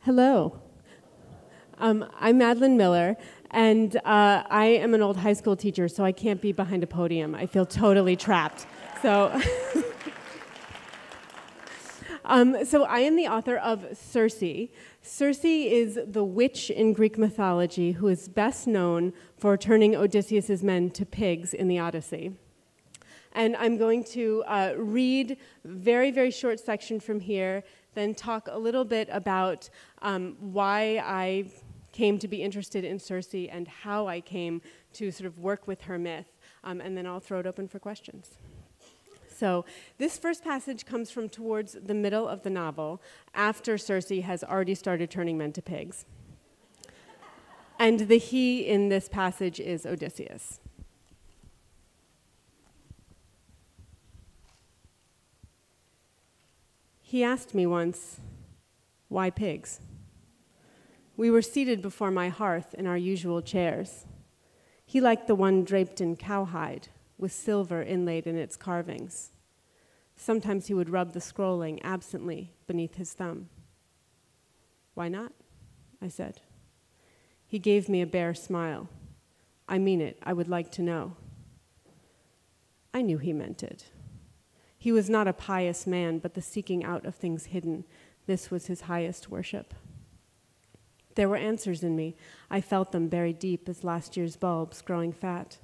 Hello. I'm Madeline Miller, and I am an old high school teacher, so I can't be behind a podium. I feel totally trapped. So I am the author of Circe. Circe is the witch in Greek mythology who is best known for turning Odysseus's men to pigs in the Odyssey. And I'm going to read a very, very short section from here, then talk a little bit about why I came to be interested in Circe and how I came to sort of work with her myth, and then I'll throw it open for questions. So this first passage comes from towards the middle of the novel, after Circe has already started turning men to pigs. And the he in this passage is Odysseus. He asked me once, "Why pigs?" We were seated before my hearth in our usual chairs. He liked the one draped in cowhide, with silver inlaid in its carvings. Sometimes he would rub the scrolling absently beneath his thumb. "Why not?" I said. He gave me a bare smile. "I mean it. I would like to know." I knew he meant it. He was not a pious man, but the seeking out of things hidden, this was his highest worship. There were answers in me. I felt them buried deep as last year's bulbs growing fat.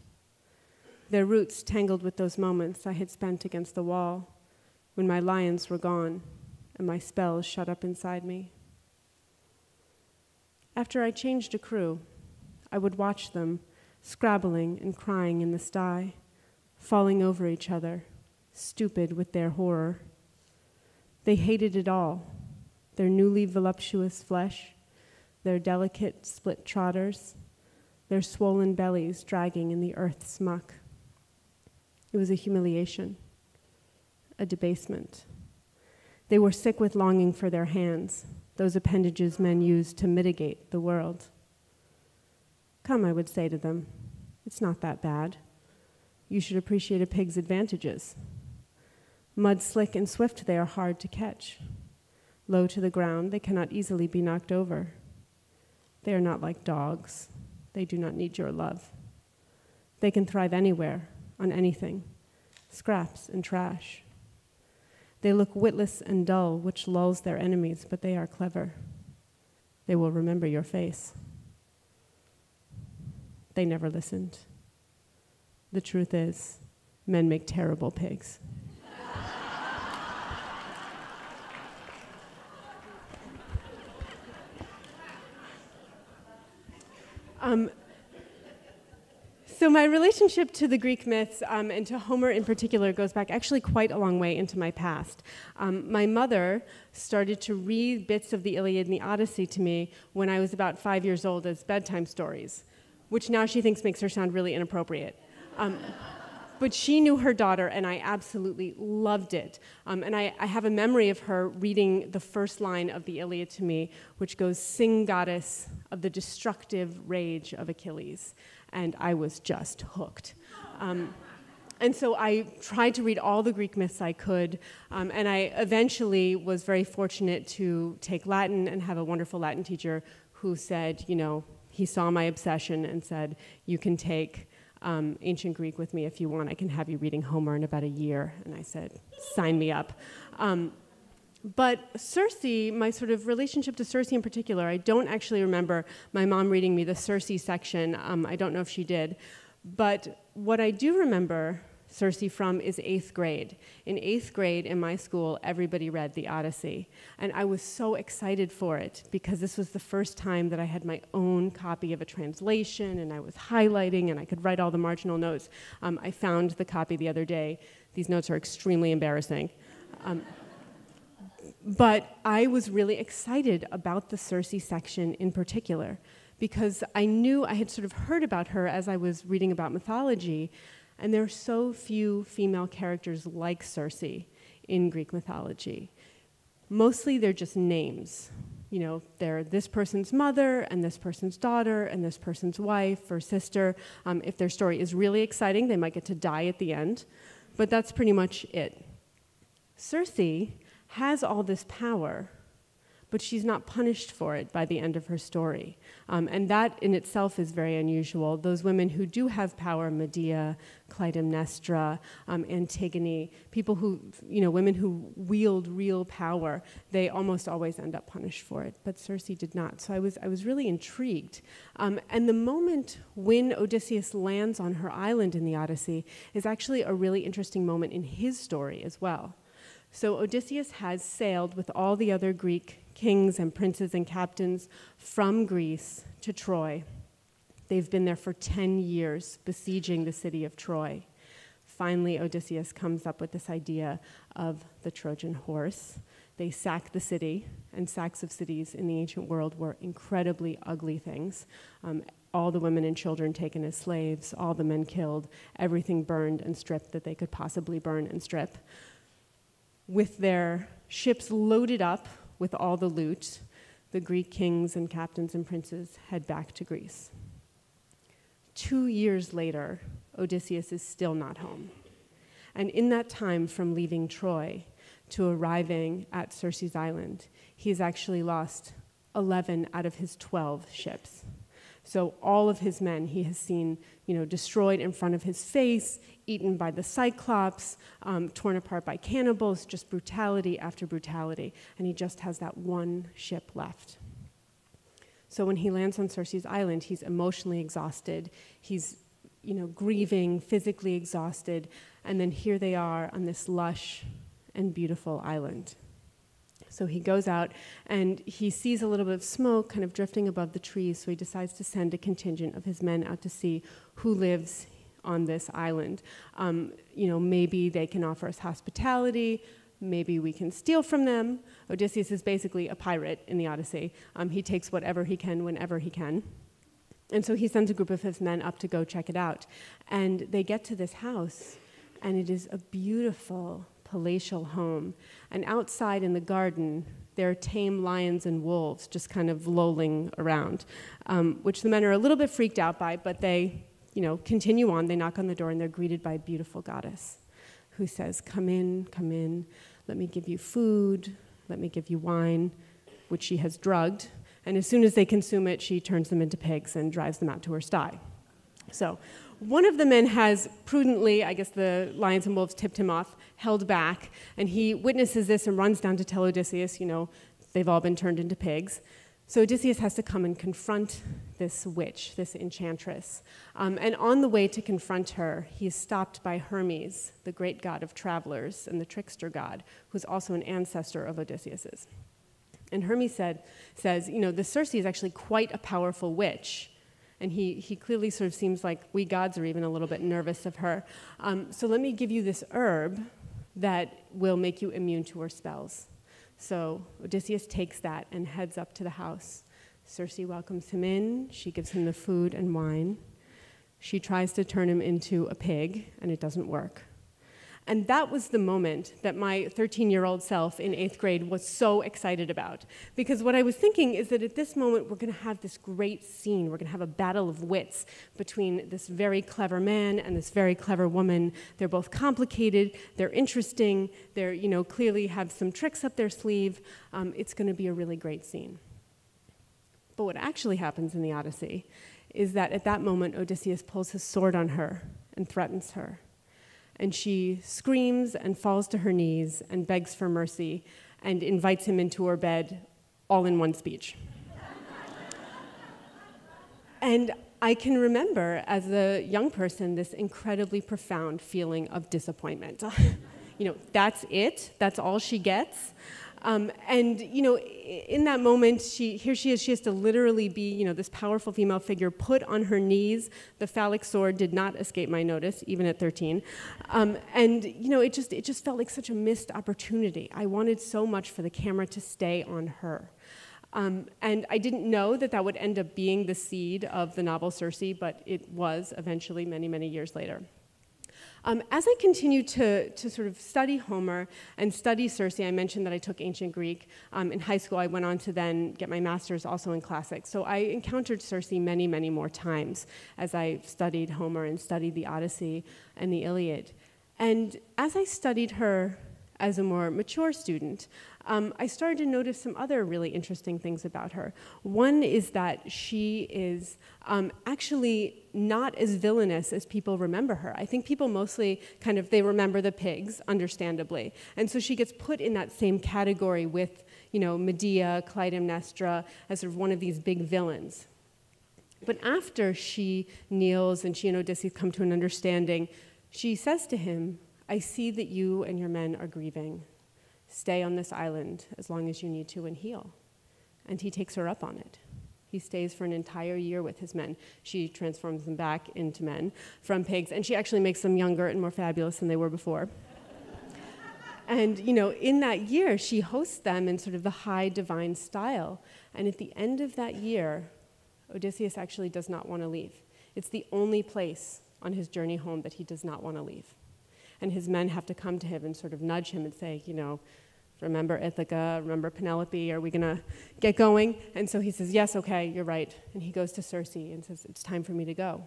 Their roots tangled with those moments I had spent against the wall, when my lions were gone and my spells shut up inside me. After I changed a crew, I would watch them, scrabbling and crying in the sty, falling over each other, stupid with their horror. They hated it all, their newly voluptuous flesh, their delicate split trotters, their swollen bellies dragging in the earth's muck. It was a humiliation, a debasement. They were sick with longing for their hands, those appendages men use to mitigate the world. "Come," I would say to them, "it's not that bad. You should appreciate a pig's advantages. Mud slick and swift, they are hard to catch. Low to the ground, they cannot easily be knocked over. They are not like dogs. They do not need your love. They can thrive anywhere, on anything, scraps and trash. They look witless and dull, which lulls their enemies, but they are clever. They will remember your face." They never listened. The truth is, men make terrible pigs. So my relationship to the Greek myths and to Homer in particular goes back actually quite a long way into my past. My mother started to read bits of the Iliad and the Odyssey to me when I was about 5 years old as bedtime stories, which now she thinks makes her sound really inappropriate. But she knew her daughter, and I absolutely loved it. And I have a memory of her reading the first line of the Iliad to me, which goes, "Sing, goddess, of the destructive rage of Achilles." And I was just hooked. And so I tried to read all the Greek myths I could, and I eventually was very fortunate to take Latin and have a wonderful Latin teacher who said, he saw my obsession and said, "You can take ancient Greek with me if you want. I can have you reading Homer in about a year." And I said, "Sign me up." But Circe, my sort of relationship to Circe in particular, I don't actually remember my mom reading me the Circe section. I don't know if she did. But what I do remember Circe from is 8th grade. In 8th grade in my school, everybody read the Odyssey. And I was so excited for it because this was the first time that I had my own copy of a translation, and I was highlighting, and I could write all the marginal notes. I found the copy the other day. These notes are extremely embarrassing. But I was really excited about the Circe section in particular because I knew I had sort of heard about her as I was reading about mythology, and there are so few female characters like Circe in Greek mythology. Mostly they're just names. They're this person's mother and this person's daughter and this person's wife or sister. If their story is really exciting, they might get to die at the end, but that's pretty much it. Circe has all this power, but she's not punished for it by the end of her story. And that in itself is very unusual. Those women who do have power, Medea, Clytemnestra, Antigone, people who, women who wield real power, they almost always end up punished for it. But Circe did not. So I was really intrigued. And the moment when Odysseus lands on her island in the Odyssey is actually a really interesting moment in his story as well. So Odysseus has sailed with all the other Greek kings and princes and captains from Greece to Troy. They've been there for 10 years, besieging the city of Troy. Finally, Odysseus comes up with this idea of the Trojan horse. They sack the city, and sacks of cities in the ancient world were incredibly ugly things. All the women and children taken as slaves, all the men killed, everything burned and stripped that they could possibly burn and strip. With their ships loaded up with all the loot, the Greek kings and captains and princes head back to Greece. 2 years later, Odysseus is still not home. And in that time from leaving Troy to arriving at Circe's island, he's actually lost 11 out of his 12 ships. So all of his men he has seen, destroyed in front of his face, eaten by the Cyclops, torn apart by cannibals, just brutality after brutality. And he just has that one ship left. So when he lands on Circe's island, he's emotionally exhausted. He's, grieving, physically exhausted. And then here they are on this lush and beautiful island. So he goes out and he sees a little bit of smoke kind of drifting above the trees, so he decides to send a contingent of his men out to see who lives on this island. Maybe they can offer us hospitality, maybe we can steal from them. Odysseus is basically a pirate in the Odyssey. He takes whatever he can whenever he can. And so he sends a group of his men up to go check it out. And they get to this house, and it is a beautiful palatial home. And outside in the garden, there are tame lions and wolves just kind of lolling around, which the men are a little bit freaked out by, but they, continue on. They knock on the door, and they're greeted by a beautiful goddess who says, come in, let me give you food, let me give you wine, which she has drugged. And as soon as they consume it, she turns them into pigs and drives them out to her sty. So one of the men has prudently, I guess the lions and wolves tipped him off, held back, and he witnesses this and runs down to tell Odysseus, they've all been turned into pigs. So Odysseus has to come and confront this witch, this enchantress. And on the way to confront her, he is stopped by Hermes, the great god of travelers and the trickster god, who's also an ancestor of Odysseus's. And Hermes says, the Circe is actually quite a powerful witch. And he clearly sort of seems like we gods are even a little bit nervous of her. So let me give you this herb that will make you immune to her spells. So Odysseus takes that and heads up to the house. Circe welcomes him in. She gives him the food and wine. She tries to turn him into a pig, and it doesn't work. And that was the moment that my 13-year-old self in 8th grade was so excited about. Because what I was thinking is that at this moment, we're going to have this great scene. We're going to have a battle of wits between this very clever man and this very clever woman. They're both complicated. They're interesting. They're, clearly have some tricks up their sleeve. It's going to be a really great scene. But what actually happens in the Odyssey is that at that moment, Odysseus pulls his sword on her and threatens her. And she screams and falls to her knees and begs for mercy and invites him into her bed all in one speech. And I can remember as a young person this incredibly profound feeling of disappointment. That's it? That's all she gets? In that moment, she has to literally be, this powerful female figure put on her knees. The phallic sword did not escape my notice, even at 13. It just felt like such a missed opportunity. I wanted so much for the camera to stay on her. And I didn't know that would end up being the seed of the novel Circe, but it was eventually many, many years later. As I continued to sort of study Homer and study Circe, I mentioned that I took ancient Greek. In high school, I went on to then get my master's also in classics. So I encountered Circe many, many more times as I studied Homer and studied the Odyssey and the Iliad. And as I studied her as a more mature student, I started to notice some other really interesting things about her. One is that she is actually not as villainous as people remember her. I think people mostly they remember the pigs, understandably. And so she gets put in that same category with, Medea, Clytemnestra, as sort of one of these big villains. But after she kneels and she and Odysseus come to an understanding, she says to him, "I see that you and your men are grieving. Stay on this island as long as you need to and heal." And he takes her up on it. He stays for an entire year with his men. She transforms them back into men from pigs, and she actually makes them younger and more fabulous than they were before. And, in that year, she hosts them in sort of the high divine style. And at the end of that year, Odysseus actually does not want to leave. It's the only place on his journey home that he does not want to leave. And his men have to come to him and sort of nudge him and say, remember Ithaca, remember Penelope, are we going to get going? And so he says, yes, okay, you're right. And he goes to Circe and says, it's time for me to go.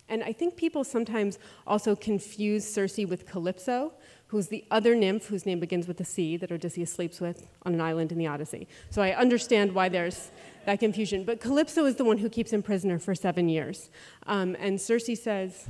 And I think people sometimes also confuse Circe with Calypso, who's the other nymph whose name begins with a C that Odysseus sleeps with on an island in the Odyssey. So I understand why there's that confusion. But Calypso is the one who keeps him prisoner for 7 years. And Circe says,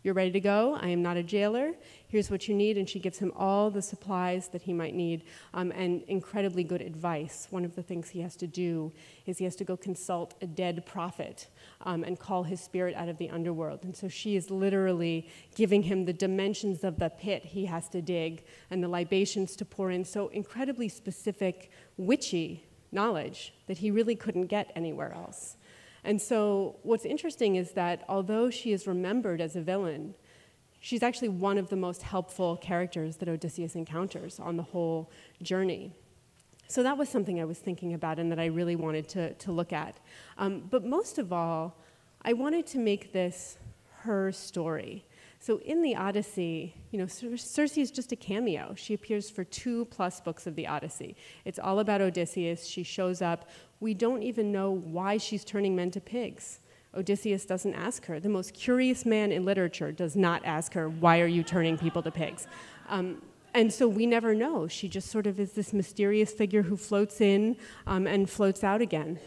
"You're ready to go. I am not a jailer. Here's what you need." And she gives him all the supplies that he might need and incredibly good advice. One of the things he has to do is he has to go consult a dead prophet and call his spirit out of the underworld. And so she is literally giving him the dimensions of the pit he has to dig and the libations to pour in. So incredibly specific, witchy knowledge that he really couldn't get anywhere else. And so what's interesting is that although she is remembered as a villain, she's actually one of the most helpful characters that Odysseus encounters on the whole journey. So that was something I was thinking about and that I really wanted to look at. But most of all, I wanted to make this her story. So in the Odyssey, Circe is just a cameo. She appears for 2+ books of the Odyssey. It's all about Odysseus. She shows up. We don't even know why she's turning men to pigs. Odysseus doesn't ask her. The most curious man in literature does not ask her, why are you turning people to pigs? And so we never know. She just sort of is this mysterious figure who floats in and floats out again.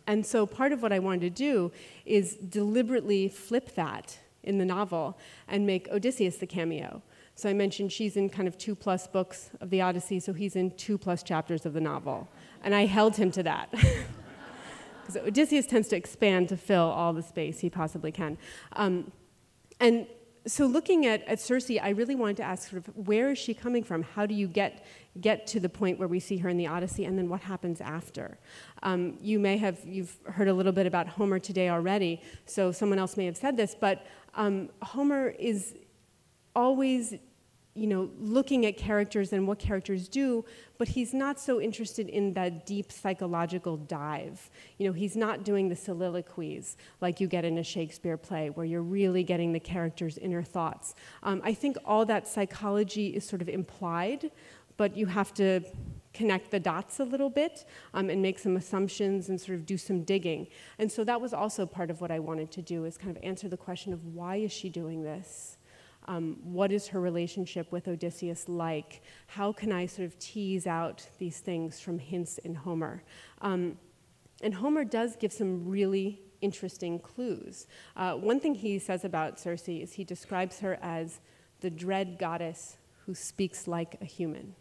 And so part of what I wanted to do is deliberately flip that in the novel and make Odysseus the cameo. So I mentioned she's in kind of 2+ books of the Odyssey, so he's in 2+ chapters of the novel. And I held him to that. Because Odysseus tends to expand to fill all the space he possibly can. And so looking at Circe, I really wanted to ask sort of, where is she coming from? How do you get to the point where we see her in the Odyssey, and then what happens after? You've heard a little bit about Homer today already, so someone else may have said this, but Homer is always looking at characters and what characters do, but he's not so interested in that deep psychological dive. He's not doing the soliloquies like you get in a Shakespeare play, where you're really getting the characters' inner thoughts. I think all that psychology is sort of implied, but you have to connect the dots a little bit and make some assumptions and sort of do some digging. And so that was also part of what I wanted to do, is kind of answer the question of why is she doing this? What is her relationship with Odysseus like? How can I sort of tease out these things from hints in Homer? And Homer does give some really interesting clues. One thing he says about Circe is he describes her as the dread goddess who speaks like a human,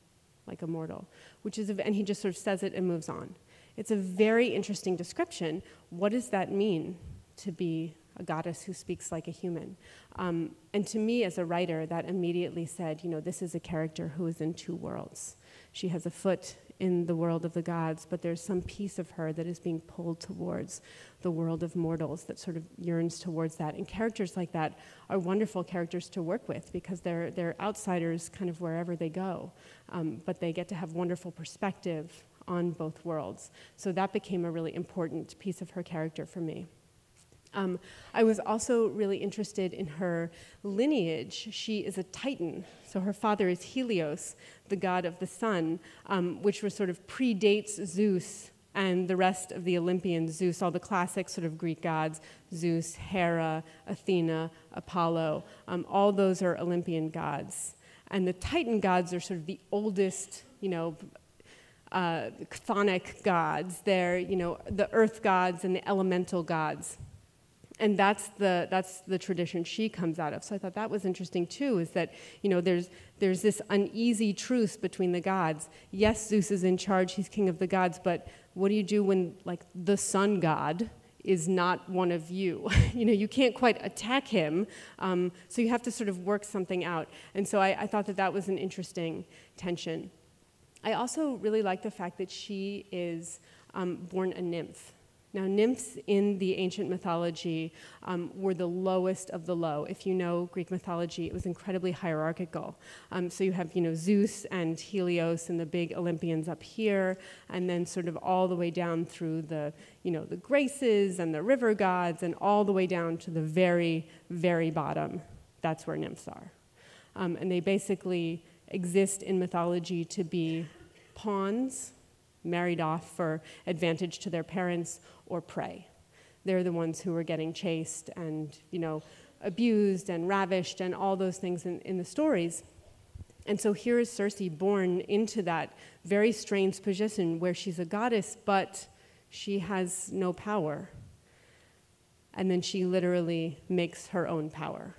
like a mortal, and he just sort of says it and moves on. It's a very interesting description. What does that mean, to be a goddess who speaks like a human? And to me, as a writer, that immediately said, this is a character who is in 2 worlds. She has a foot in the world of the gods, but there's some piece of her that is being pulled towards the world of mortals, that sort of yearns towards that. And characters like that are wonderful characters to work with, because they're outsiders kind of wherever they go, but they get to have wonderful perspective on both worlds. So that became a really important piece of her character for me. I was also really interested in her lineage. She is a Titan, so her father is Helios, the god of the sun, which sort of predates Zeus and the rest of the Olympians. Zeus, all the classic sort of Greek gods, Zeus, Hera, Athena, Apollo, all those are Olympian gods. And the Titan gods are sort of the oldest, chthonic gods. They're, the earth gods and the elemental gods. And that's the tradition she comes out of. So I thought that was interesting too, is that, there's this uneasy truce between the gods. Yes, Zeus is in charge, he's king of the gods, but what do you do when, like, the sun god is not one of you? You can't quite attack him, so you have to sort of work something out. And so I thought that was an interesting tension. I also really like the fact that she is born a nymph. Now, nymphs in the ancient mythology were the lowest of the low. If you know Greek mythology, it was incredibly hierarchical. So you have, Zeus and Helios and the big Olympians up here, and then sort of all the way down through the, the Graces and the river gods, and all the way down to the very, very bottom. That's where nymphs are. And they basically exist in mythology to be pawns, married off for advantage to their parents, or prey. They're the ones who are getting chased and, abused and ravished and all those things in the stories. And so here is Circe born into that very strange position where she's a goddess, but she has no power. And then she literally makes her own power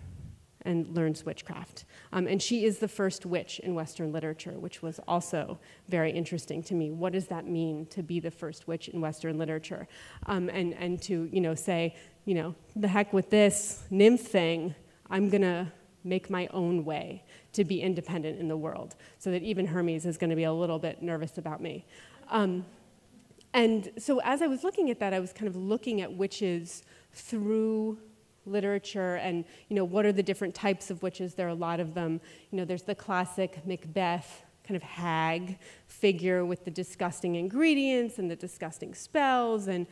and learns witchcraft. And she is the first witch in Western literature, which was also very interesting to me. What does that mean to be the first witch in Western literature? And to, say, the heck with this nymph thing, I'm gonna make my own way to be independent in the world, so that even Hermes is gonna be a little bit nervous about me. And so as I was looking at that, I was kind of looking at witches through literature and, what are the different types of witches? There are a lot of them. There's the classic Macbeth kind of hag figure with the disgusting ingredients and the disgusting spells and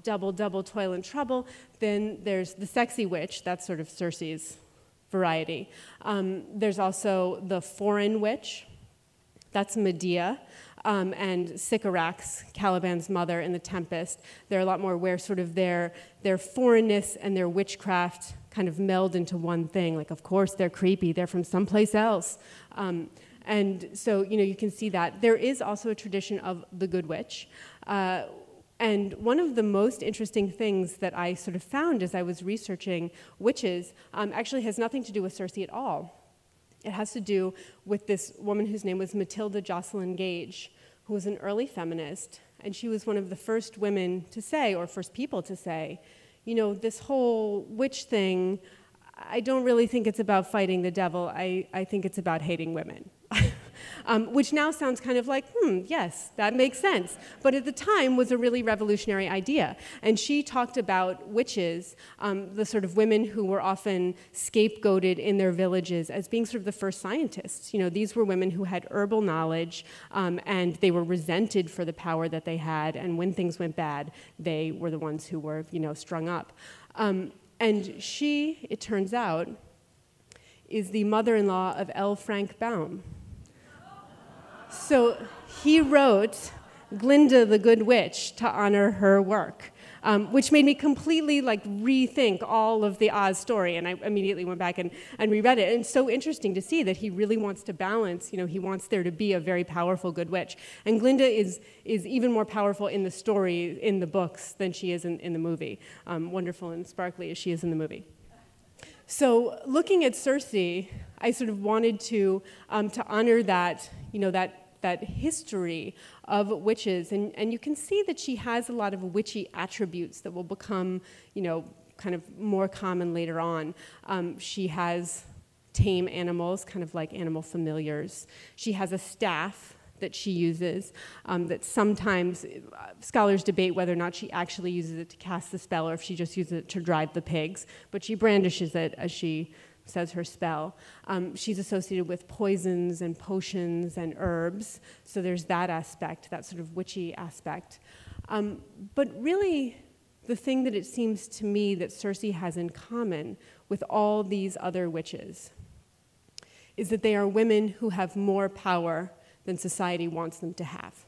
double, toil and trouble. Then there's the sexy witch, that's sort of Circe's variety. There's also the foreign witch, that's Medea. And Sycorax, Caliban's mother in The Tempest. They're a lot more where sort of their foreignness and their witchcraft kind of meld into one thing. Like, of course, they're creepy. They're from someplace else. And so, you can see that. There is also a tradition of the Good Witch. And one of the most interesting things that I sort of found as I was researching witches actually has nothing to do with Circe at all. It has to do with this woman whose name was Matilda Jocelyn Gage, who was an early feminist, and she was one of the first women to say, or first people to say, this whole witch thing, I don't really think it's about fighting the devil, I think it's about hating women. Which now sounds kind of like, yes, that makes sense. But at the time was a really revolutionary idea. And she talked about witches, the sort of women who were often scapegoated in their villages as being sort of the first scientists. These were women who had herbal knowledge, and they were resented for the power that they had. And when things went bad, they were the ones who were, strung up. And she, it turns out, is the mother-in-law of L. Frank Baum. So he wrote Glinda the Good Witch to honor her work, which made me completely rethink all of the Oz story. And I immediately went back and reread it. And it's so interesting to see that he really wants to balance, he wants there to be a very powerful good witch. And Glinda is even more powerful in the story, in the books, than she is in the movie. Wonderful and sparkly as she is in the movie. So looking at Circe, I sort of wanted to honor that, that history of witches. And you can see that she has a lot of witchy attributes that will become, kind of more common later on. She has tame animals, kind of like animal familiars. She has a staff that she uses, that sometimes scholars debate whether or not she actually uses it to cast the spell or if she just uses it to drive the pigs, but she brandishes it as she says her spell. She's associated with poisons and potions and herbs, so there's that aspect, that sort of witchy aspect. But really, the thing that it seems to me that Circe has in common with all these other witches is that they are women who have more power than society wants them to have.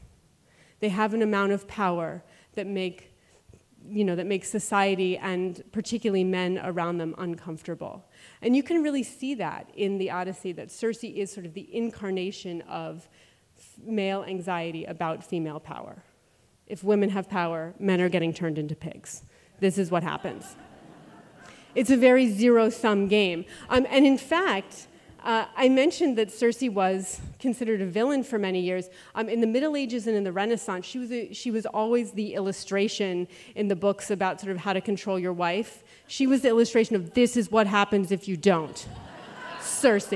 They have an amount of power that make that makes society and particularly men around them uncomfortable. And you can really see that in the Odyssey, that Circe is sort of the incarnation of male anxiety about female power. If women have power, men are getting turned into pigs. This is what happens. It's a very zero-sum game. And in fact, I mentioned that Circe was considered a villain for many years. In the Middle Ages and in the Renaissance, she was always the illustration in the books about sort of how to control your wife. She was the illustration of this is what happens if you don't. Circe.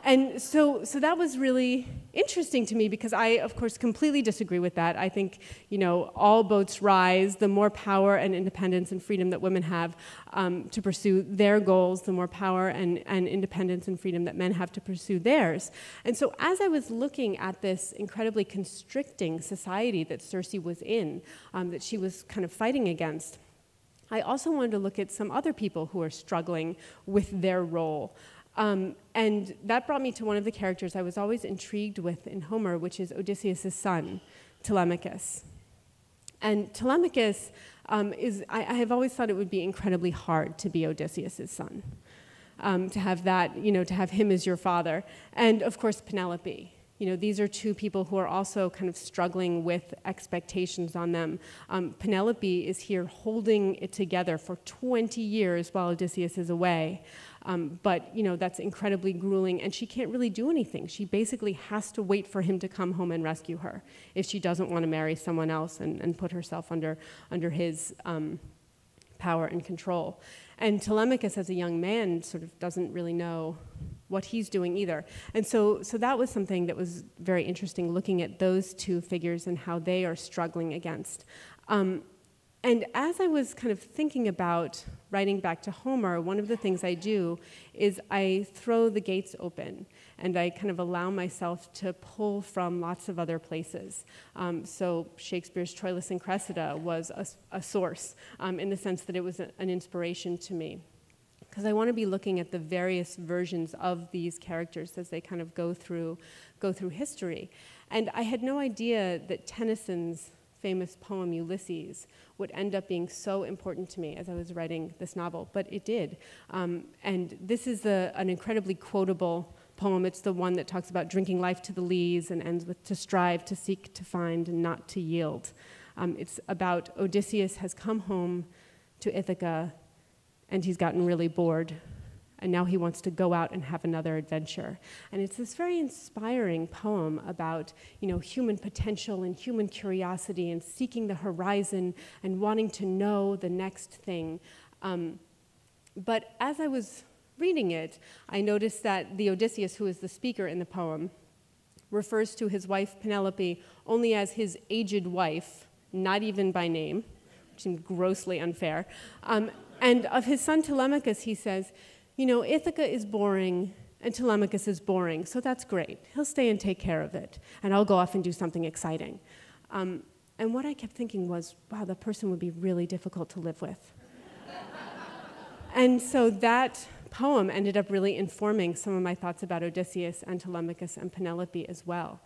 And so that was really interesting to me because I, of course, completely disagree with that. I think, all boats rise. The more power and independence and freedom that women have to pursue their goals, the more power and independence and freedom that men have to pursue theirs. And so as I was looking at this incredibly constricting society that Circe was in, that she was kind of fighting against, I also wanted to look at some other people who are struggling with their role. And that brought me to one of the characters I was always intrigued with in Homer, which is Odysseus' son, Telemachus. And Telemachus I have always thought it would be incredibly hard to be Odysseus' son, to have that, to have him as your father. And of course, Penelope. These are two people who are also kind of struggling with expectations on them. Penelope is here holding it together for 20 years while Odysseus is away. But that's incredibly grueling, and she can't really do anything. She basically has to wait for him to come home and rescue her if she doesn't want to marry someone else and put herself under his power and control. And Telemachus, as a young man, sort of doesn't really know what he's doing either. And so that was something that was very interesting, looking at those two figures and how they are struggling against. And as I was kind of thinking about writing back to Homer, one of the things I do is I throw the gates open and I kind of allow myself to pull from lots of other places. So Shakespeare's Troilus and Cressida was a source in the sense that it was an inspiration to me. Because I want to be looking at the various versions of these characters as they kind of go through history. And I had no idea that Tennyson's famous poem Ulysses would end up being so important to me as I was writing this novel, but it did. And this is an incredibly quotable poem. It's the one that talks about drinking life to the lees and ends with to strive, to seek, to find, and not to yield. It's about Odysseus has come home to Ithaca and he's gotten really bored. And now he wants to go out and have another adventure. And it's this very inspiring poem about, human potential and human curiosity and seeking the horizon and wanting to know the next thing. But as I was reading it, I noticed that the Odysseus, who is the speaker in the poem, refers to his wife Penelope only as his aged wife, not even by name, which seemed grossly unfair. And of his son Telemachus, he says, Ithaca is boring and Telemachus is boring, so that's great. He'll stay and take care of it, and I'll go off and do something exciting. And what I kept thinking was, wow, that person would be really difficult to live with. And so that poem ended up really informing some of my thoughts about Odysseus and Telemachus and Penelope as well.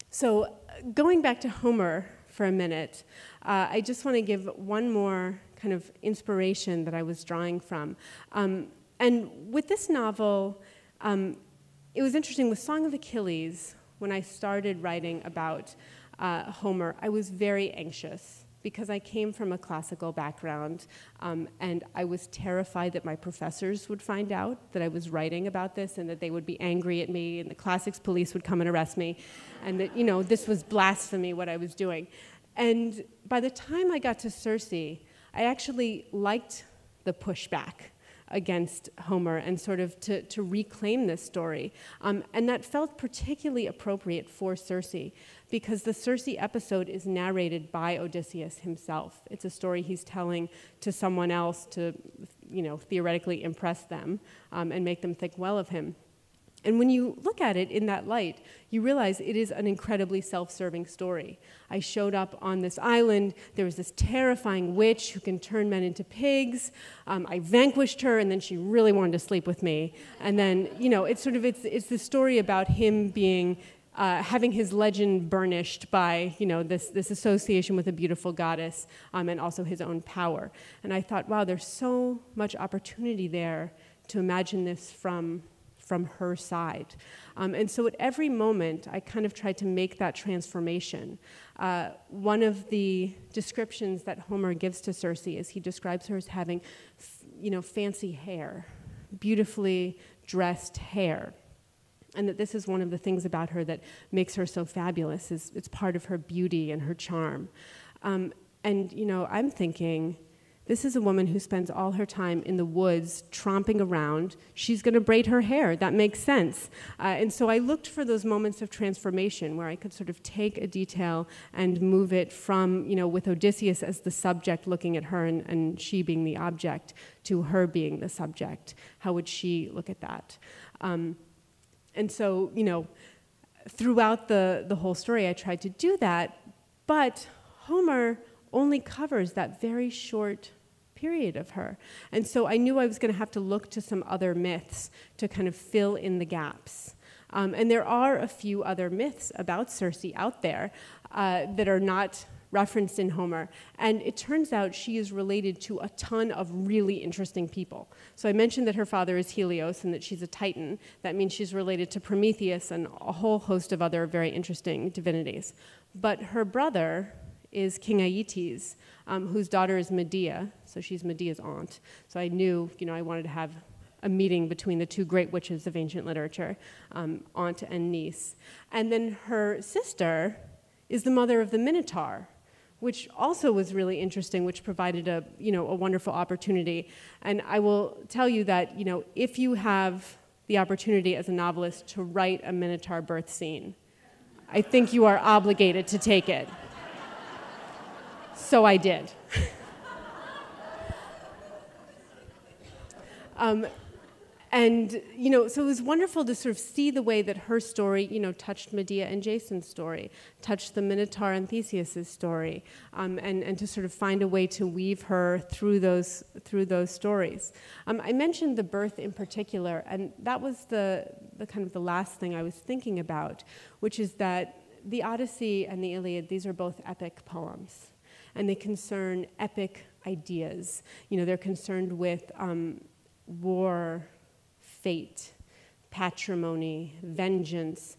So going back to Homer for a minute, I just want to give one more kind of inspiration that I was drawing from. And with this novel, it was interesting. With Song of Achilles, when I started writing about Homer, I was very anxious because I came from a classical background, and I was terrified that my professors would find out that I was writing about this and that they would be angry at me and the classics police would come and arrest me, and that, this was blasphemy, what I was doing. And by the time I got to Circe, I actually liked the pushback against Homer and sort of to reclaim this story. And that felt particularly appropriate for Circe because the Circe episode is narrated by Odysseus himself. It's a story he's telling to someone else to, theoretically impress them and make them think well of him. And when you look at it in that light, you realize it is an incredibly self-serving story. I showed up on this island. There was this terrifying witch who can turn men into pigs. I vanquished her, and then she really wanted to sleep with me. And then, it's the story about him being having his legend burnished by, this association with a beautiful goddess, and also his own power. And I thought, wow, there's so much opportunity there to imagine this from her side. And so at every moment, I kind of tried to make that transformation. One of the descriptions that Homer gives to Circe is he describes her as having, fancy hair, beautifully dressed hair. And that this is one of the things about her that makes her so fabulous, is it's part of her beauty and her charm. And, I'm thinking, this is a woman who spends all her time in the woods tromping around. She's going to braid her hair. That makes sense. And so I looked for those moments of transformation where I could sort of take a detail and move it from, with Odysseus as the subject looking at her and she being the object, to her being the subject. How would she look at that? And so, throughout the whole story, I tried to do that, but Homer only covers that very short period of her. And so I knew I was going to have to look to some other myths to kind of fill in the gaps. And there are a few other myths about Circe out there that are not referenced in Homer. And it turns out she is related to a ton of really interesting people. So I mentioned that her father is Helios and that she's a Titan. That means she's related to Prometheus and a whole host of other very interesting divinities. But her brother is King Aeetes, whose daughter is Medea, so she's Medea's aunt. So I knew, I wanted to have a meeting between the two great witches of ancient literature, aunt and niece. And then her sister is the mother of the Minotaur, which also was really interesting, which provided a wonderful opportunity. And I will tell you that, if you have the opportunity as a novelist to write a Minotaur birth scene, I think you are obligated to take it. So I did. And, so it was wonderful to sort of see the way that her story, touched Medea and Jason's story, touched the Minotaur and Theseus' story, and to sort of find a way to weave her through those stories. I mentioned the birth in particular, and that was the kind of the last thing I was thinking about, which is that the Odyssey and the Iliad, these are both epic poems, and they concern epic ideas. They're concerned with war, fate, patrimony, vengeance,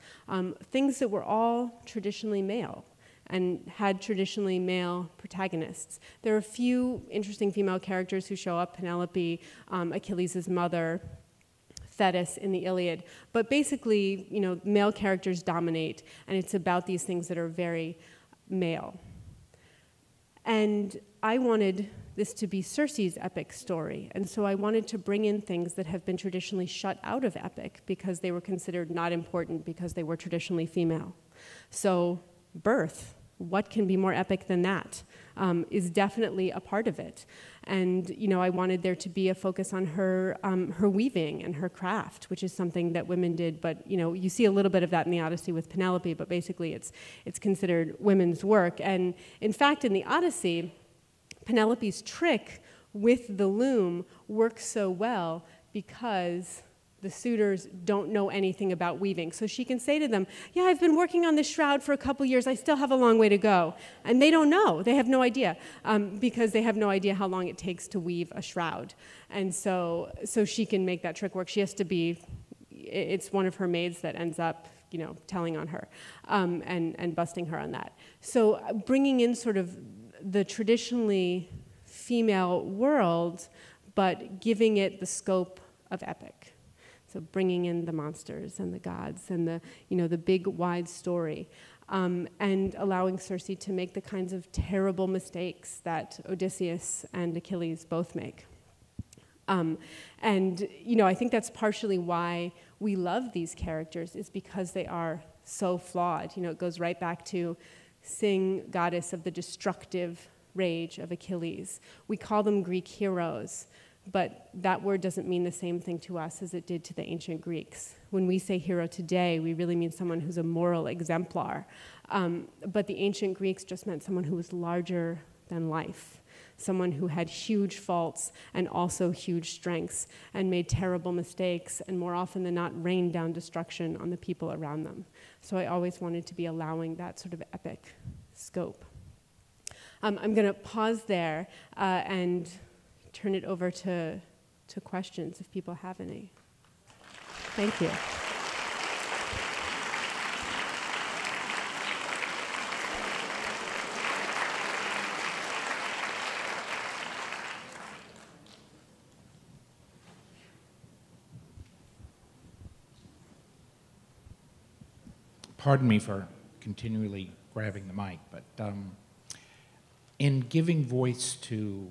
things that were all traditionally male and had traditionally male protagonists. There are a few interesting female characters who show up: Penelope, Achilles' mother, Thetis in the Iliad. But basically, male characters dominate, and it's about these things that are very male. And I wanted this to be Circe's epic story, and so I wanted to bring in things that have been traditionally shut out of epic because they were considered not important because they were traditionally female. So birth, what can be more epic than that, is definitely a part of it. And I wanted there to be a focus on her weaving and her craft, which is something that women did. But you see a little bit of that in the Odyssey with Penelope, but basically it's considered women's work. And in fact, in the Odyssey, Penelope's trick with the loom works so well because the suitors don't know anything about weaving. So she can say to them, yeah, I've been working on this shroud for a couple years. I still have a long way to go. And they don't know. They have no idea because they have no idea how long it takes to weave a shroud. And so she can make that trick work. She has to be, it's one of her maids that ends up, telling on her and busting her on that. So bringing in sort of the traditionally female world, but giving it the scope of epic. So bringing in the monsters and the gods and the big wide story, and allowing Circe to make the kinds of terrible mistakes that Odysseus and Achilles both make. And I think that's partially why we love these characters, is because they are so flawed. It goes right back to sing goddess of the destructive rage of Achilles. We call them Greek heroes, but that word doesn't mean the same thing to us as it did to the ancient Greeks. When we say hero today, we really mean someone who's a moral exemplar. But the ancient Greeks just meant someone who was larger than life, someone who had huge faults and also huge strengths, and made terrible mistakes, and more often than not rained down destruction on the people around them. So I always wanted to be allowing that sort of epic scope. I'm going to pause there and turn it over to questions if people have any. Thank you. Pardon me for continually grabbing the mic, but in giving voice to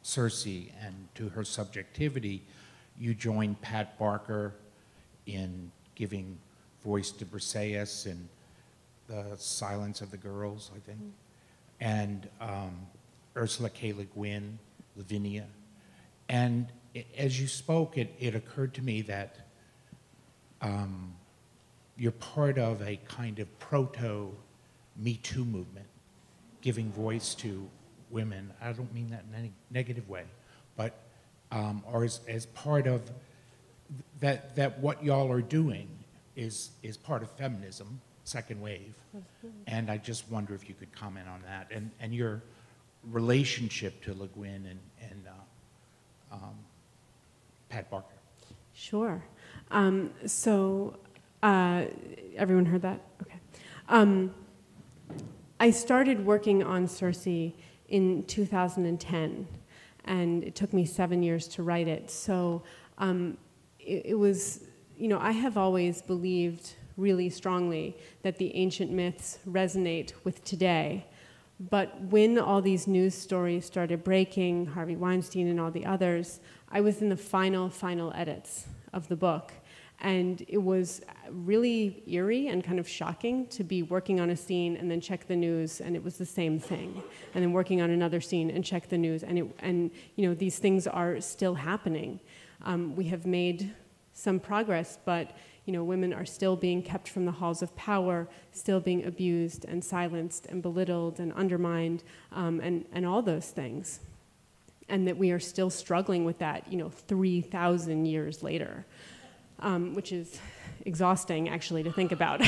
Circe and to her subjectivity, you joined Pat Barker in giving voice to Briseis in The Silence of the Girls, I think, and Ursula K. Le Guin, Lavinia. And as you spoke, it occurred to me that you're part of a kind of proto-Me Too movement, giving voice to women. I don't mean that in any negative way, but or as part of that what y'all are doing is part of feminism, second wave. And I just wonder if you could comment on that and your relationship to Le Guin and Pat Barker. Sure. Everyone heard that? Okay. I started working on Circe in 2010, and it took me 7 years to write it. So it was, I have always believed really strongly that the ancient myths resonate with today. But when all these news stories started breaking, Harvey Weinstein and all the others, I was in the final edits of the book. And it was really eerie and kind of shocking to be working on a scene and then check the news, and it was the same thing. And then working on another scene and check the news, and these things are still happening. We have made some progress, but women are still being kept from the halls of power, still being abused and silenced and belittled and undermined, and all those things. And that we are still struggling with that, 3,000 years later. Which is exhausting, actually, to think about.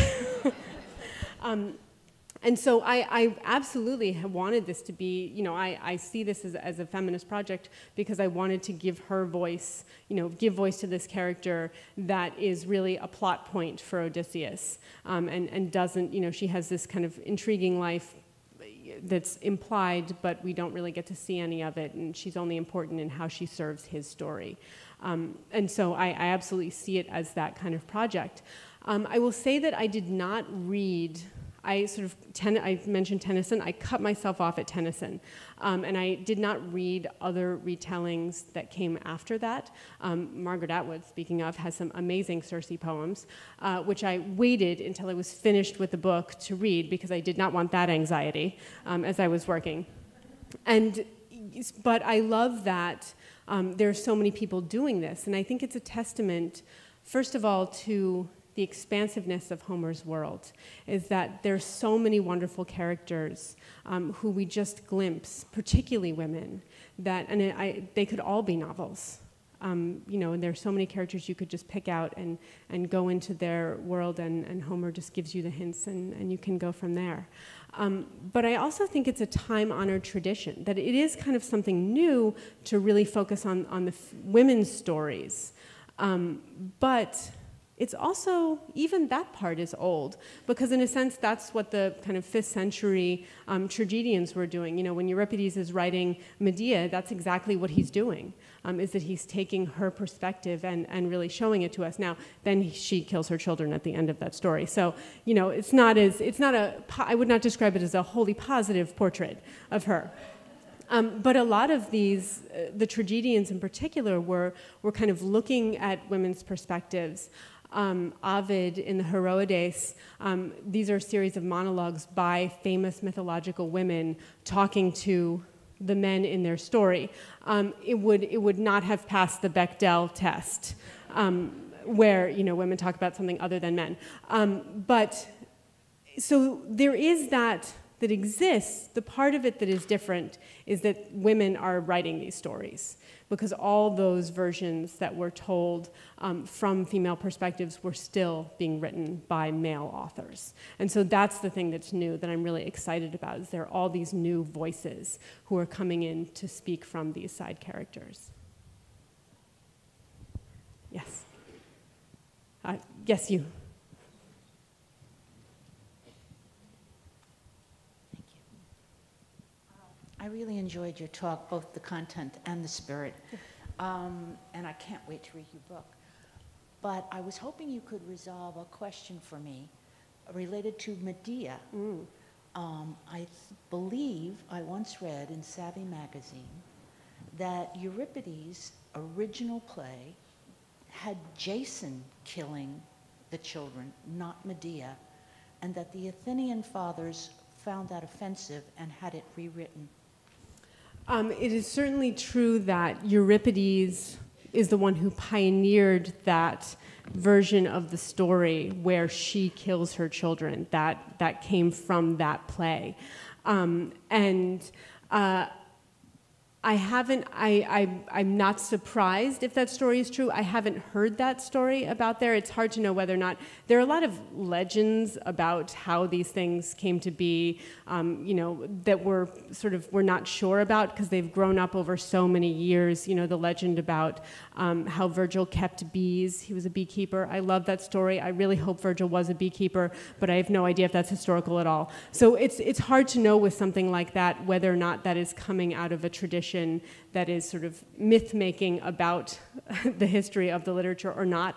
And so I absolutely have wanted this to be, I see this as a feminist project because I wanted to give her voice, give voice to this character that is really a plot point for Odysseus, and doesn't, she has this kind of intriguing life that's implied, but we don't really get to see any of it, and she's only important in how she serves his story. And so I absolutely see it as that kind of project. I will say that I did not read, I mentioned Tennyson, I cut myself off at Tennyson, and I did not read other retellings that came after that. Margaret Atwood, speaking of, has some amazing Circe poems, which I waited until I was finished with the book to read because I did not want that anxiety as I was working. But I love that there are so many people doing this, and I think it's a testament, first of all, to the expansiveness of Homer's world, is that there's so many wonderful characters who we just glimpse, particularly women, they could all be novels. And there's so many characters you could just pick out and go into their world, and Homer just gives you the hints, and you can go from there. But I also think it's a time-honored tradition, that it is kind of something new to really focus on the women's stories. But it's also, even that part is old, because in a sense that's what the kind of 5th century tragedians were doing. When Euripides is writing Medea, that's exactly what he's doing, is that he's taking her perspective and really showing it to us. Now, then she kills her children at the end of that story. So, I would not describe it as a wholly positive portrait of her. But a lot of these, the tragedians in particular, were kind of looking at women's perspectives. Ovid in the Heroides, these are a series of monologues by famous mythological women talking to the men in their story. It would not have passed the Bechdel test, where women talk about something other than men. But so there is that that exists, the part of it that is different is that women are writing these stories, because all those versions that were told from female perspectives were still being written by male authors. And so that's the thing that's new that I'm really excited about, is there are all these new voices who are coming in to speak from these side characters. Yes. Yes, you. I really enjoyed your talk, both the content and the spirit, and I can't wait to read your book. But I was hoping you could resolve a question for me related to Medea. I believe I once read in Savvy magazine that Euripides' original play had Jason killing the children, not Medea, and that the Athenian fathers found that offensive and had it rewritten. It is certainly true that Euripides is the one who pioneered that version of the story where she kills her children. That came from that play. I'm not surprised if that story is true. I haven't heard that story about there. It's hard to know whether or not. There are a lot of legends about how these things came to be, that we're not sure about because they've grown up over so many years. The legend about how Virgil kept bees. He was a beekeeper. I love that story. I really hope Virgil was a beekeeper, but I have no idea if that's historical at all. So it's hard to know with something like that whether or not that is coming out of a tradition that is sort of myth-making about the history of the literature or not.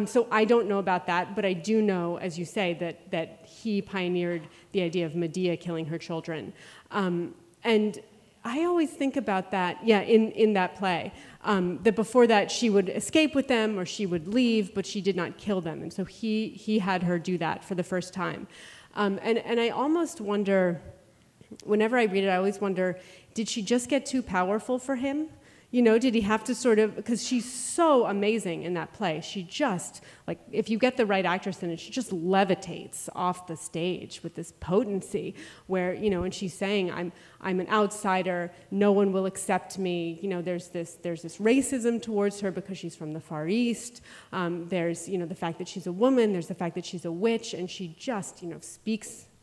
So I don't know about that, but I do know, as you say, that he pioneered the idea of Medea killing her children. And I always think about that, in that play, that before that she would escape with them or she would leave, but she did not kill them. And so he had her do that for the first time. And I almost wonder, whenever I read it, I always wonder, did she just get too powerful for him? Did he have to sort of, because she's so amazing in that play. She just, if you get the right actress in it, she just levitates off the stage with this potency where, and she's saying, I'm an outsider, no one will accept me. There's this racism towards her because she's from the Far East. There's, the fact that she's a woman, there's the fact that she's a witch, and she just,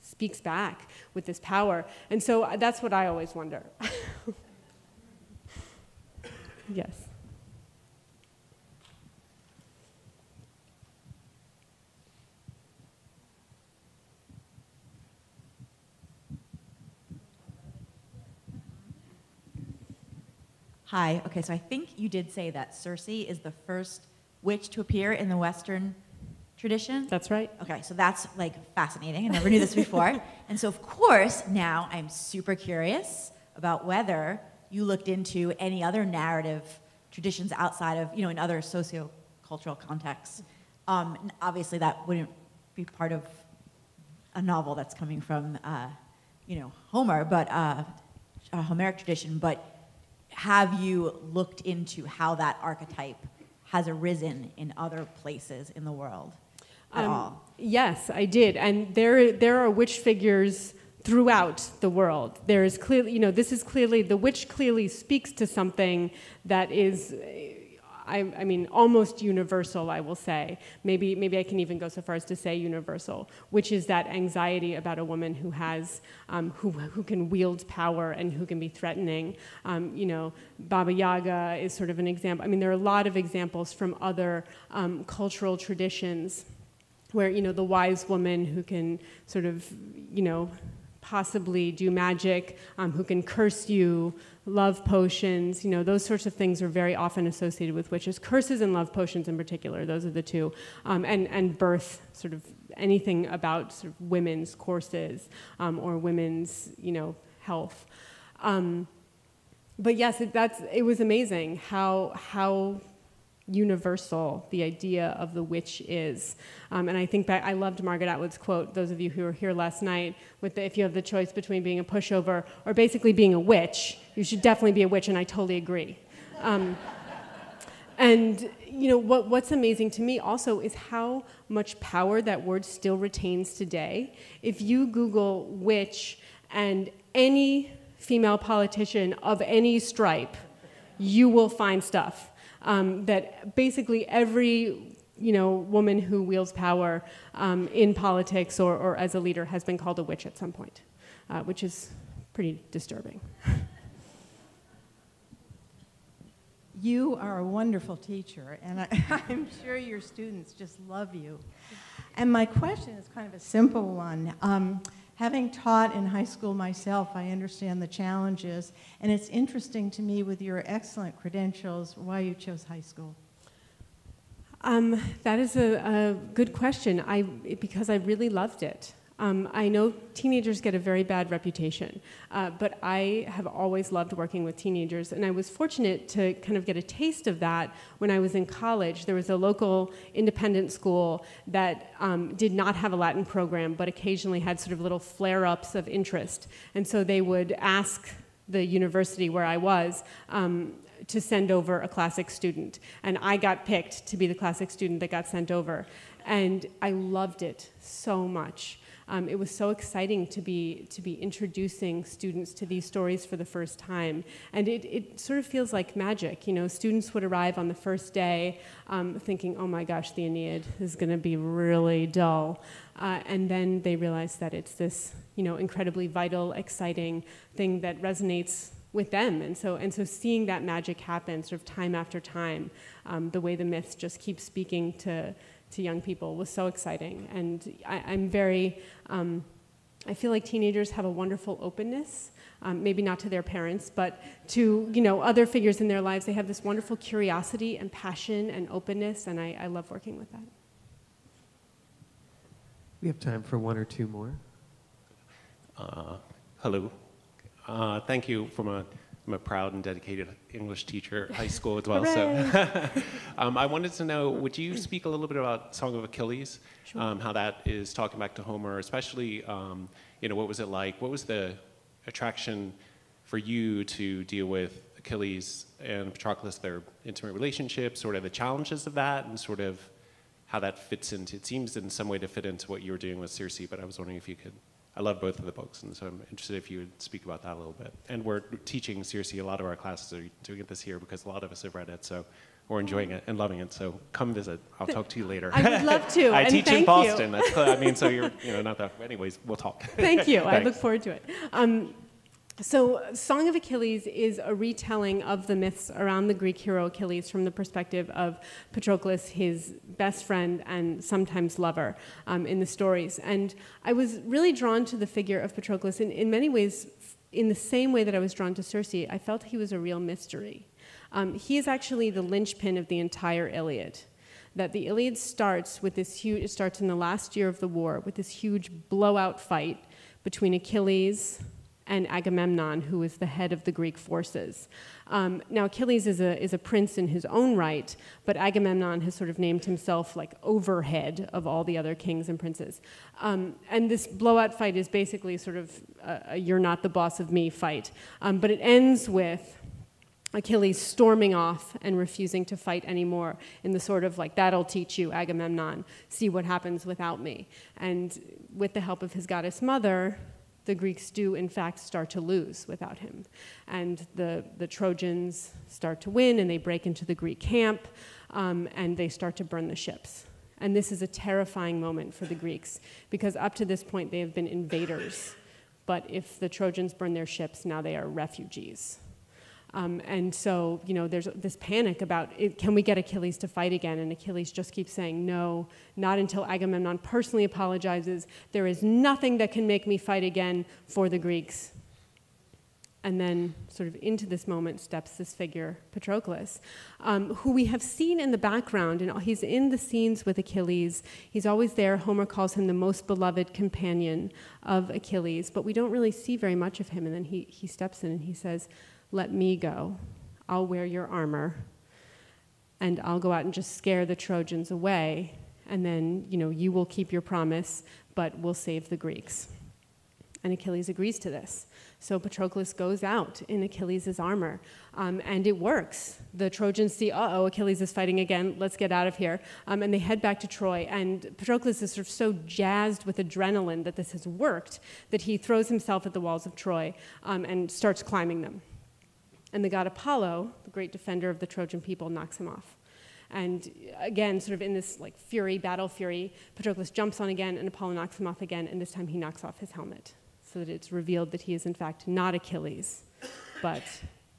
speaks back with this power. And so that's what I always wonder. Yes. Hi. Okay, so I think you did say that Circe is the first witch to appear in the Western tradition? That's right. Okay, so that's fascinating. I never knew this before. And so of course, now I'm super curious about whether you looked into any other narrative traditions outside of, in other socio-cultural contexts. Obviously that wouldn't be part of a novel that's coming from, Homer, but a Homeric tradition, but have you looked into how that archetype has arisen in other places in the world at all? Yes, I did. And there are witch figures throughout the world. There is clearly, this is clearly, the witch clearly speaks to something that is, I mean, almost universal, I will say. Maybe I can even go so far as to say universal, which is that anxiety about a woman who has, who can wield power and who can be threatening. Baba Yaga is sort of an example. I mean, there are a lot of examples from other cultural traditions where, the wise woman who can sort of, possibly do magic, who can curse you, love potions, those sorts of things are very often associated with witches. Curses and love potions in particular, those are the two. And birth, sort of anything about sort of women's courses or women's, health. But yes, it was amazing how universal the idea of the witch is. And I think I loved Margaret Atwood's quote, those of you who were here last night, with if you have the choice between being a pushover or basically being a witch, you should definitely be a witch, and I totally agree. And what's amazing to me also is how much power that word still retains today. If you Google witch and any female politician of any stripe, you will find stuff that basically every woman who wields power in politics or as a leader has been called a witch at some point, which is pretty disturbing. You are a wonderful teacher, and I'm sure your students just love you. And my question is kind of a simple one. Having taught in high school myself, I understand the challenges, and it's interesting to me with your excellent credentials why you chose high school. That is a good question, because I really loved it. I know teenagers get a very bad reputation, but I have always loved working with teenagers, and I was fortunate to kind of get a taste of that when I was in college. There was a local independent school that did not have a Latin program, but occasionally had sort of little flare-ups of interest, and so they would ask the university where I was to send over a classic student, and I got picked to be the classic student that got sent over, and I loved it so much. It was so exciting to be introducing students to these stories for the first time. And it sort of feels like magic. Students would arrive on the first day thinking, oh my gosh, the Aeneid is going to be really dull. And then they realize that it's this incredibly vital, exciting thing that resonates with them. And so seeing that magic happen sort of time after time, the way the myths just keep speaking to young people was so exciting. And I'm very, I feel like teenagers have a wonderful openness, maybe not to their parents, but to other figures in their lives. They have this wonderful curiosity and passion and openness, and I love working with that. We have time for one or two more. Hello. Thank you I'm a proud and dedicated English teacher at high school as well. So I wanted to know, would you speak a little bit about Song of Achilles, Sure. How that is talking back to Homer, especially, what was it like? What was the attraction for you to deal with Achilles and Patroclus, their intimate relationship, sort of the challenges of that, and sort of how that fits into, it seems in some way to fit into what you were doing with Circe, but I was wondering if you could. I love both of the books, and so I'm interested if you would speak about that a little bit. And we're teaching Circe, a lot of our classes are doing it this year because a lot of us have read it, so we're enjoying it and loving it. So come visit. I'll talk to you later. I would love to. I and teach thank in Boston. You. That's so you're not that. Anyways, we'll talk. Thank you. I look Thanks. forward to it. So Song of Achilles is a retelling of the myths around the Greek hero Achilles from the perspective of Patroclus, his best friend and sometimes lover in the stories. And I was really drawn to the figure of Patroclus in many ways, in the same way that I was drawn to Circe. I felt he was a real mystery. He is actually the linchpin of the entire Iliad. That the Iliad starts with this huge, it starts in the last year of the war, with this huge blowout fight between Achilles and Agamemnon, who is the head of the Greek forces. Now, Achilles is a prince in his own right, but Agamemnon has sort of named himself like overhead of all the other kings and princes. And this blowout fight is basically sort of a you're not the boss of me fight. But it ends with Achilles storming off and refusing to fight anymore in the sort of like, that'll teach you, Agamemnon, see what happens without me. And with the help of his goddess mother, the Greeks do, in fact, start to lose without him. And the Trojans start to win, and they break into the Greek camp, and they start to burn the ships. And this is a terrifying moment for the Greeks, because up to this point, they have been invaders. But if the Trojans burn their ships, now they are refugees. And so, there's this panic about, can we get Achilles to fight again? And Achilles just keeps saying, no, not until Agamemnon personally apologizes. There is nothing that can make me fight again for the Greeks. And then sort of into this moment steps this figure, Patroclus, who we have seen in the background. And he's in the scenes with Achilles. He's always there. Homer calls him the most beloved companion of Achilles. But we don't really see very much of him. And then he steps in and he says, let me go. I'll wear your armor, and I'll go out and just scare the Trojans away, and then, you will keep your promise, but we'll save the Greeks. And Achilles agrees to this. So Patroclus goes out in Achilles' armor, and it works. The Trojans see, uh-oh, Achilles is fighting again, let's get out of here. And they head back to Troy, and Patroclus is sort of so jazzed with adrenaline that this has worked that he throws himself at the walls of Troy and starts climbing them. And the god Apollo, the great defender of the Trojan people, knocks him off. And again, sort of in this like fury, battle fury, Patroclus jumps on again, and Apollo knocks him off again, and this time he knocks off his helmet, so that it's revealed that he is in fact not Achilles, but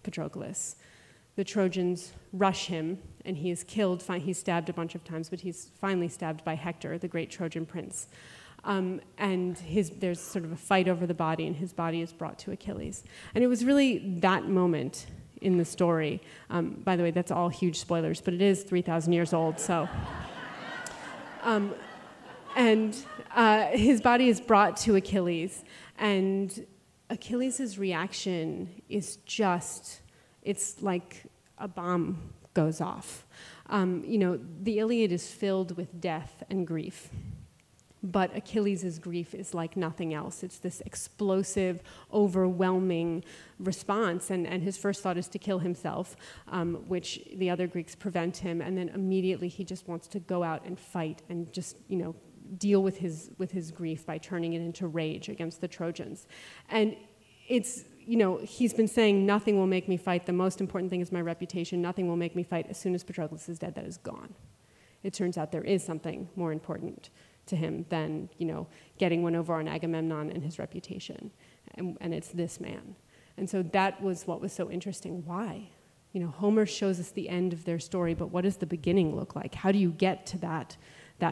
Patroclus. The Trojans rush him, and he is killed. He's stabbed a bunch of times, but he's finally stabbed by Hector, the great Trojan prince. And there's sort of a fight over the body, and his body is brought to Achilles. And it was really that moment in the story. By the way, that's all huge spoilers, but it is 3,000 years old, so. His body is brought to Achilles, and Achilles' reaction is just, it's like a bomb goes off. The Iliad is filled with death and grief. But Achilles' grief is like nothing else. It's this explosive, overwhelming response. And his first thought is to kill himself, which the other Greeks prevent him. And then immediately he just wants to go out and fight and just, deal with his grief by turning it into rage against the Trojans. And it's, he's been saying, nothing will make me fight. The most important thing is my reputation. Nothing will make me fight. As soon as Patroclus is dead, that is gone. It turns out there is something more important to him than, getting one over on Agamemnon and his reputation. And it's this man. And so that was what was so interesting. Why? Homer shows us the end of their story, but what does the beginning look like? How do you get to that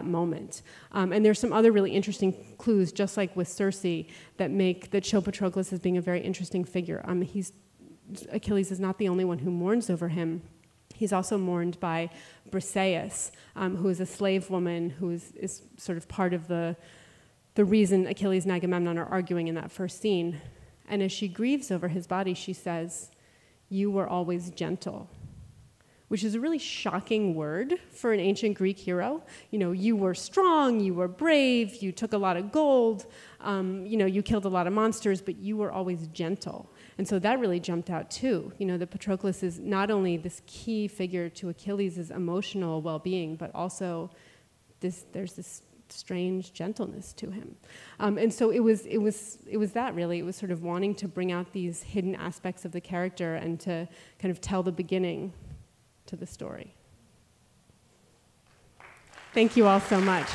moment? And there's some other really interesting clues, just like with Circe, that show Patroclus as being a very interesting figure. Achilles is not the only one who mourns over him. He's also mourned by Briseis, who is a slave woman who is sort of part of the reason Achilles and Agamemnon are arguing in that first scene. And as she grieves over his body, she says, "You were always gentle," which is a really shocking word for an ancient Greek hero. You were strong, you were brave, you took a lot of gold, you killed a lot of monsters, but you were always gentle. And so that really jumped out too. That Patroclus is not only this key figure to Achilles' emotional well-being, but also there's this strange gentleness to him. And so it was that really. It was sort of wanting to bring out these hidden aspects of the character and to kind of tell the beginning to the story. Thank you all so much.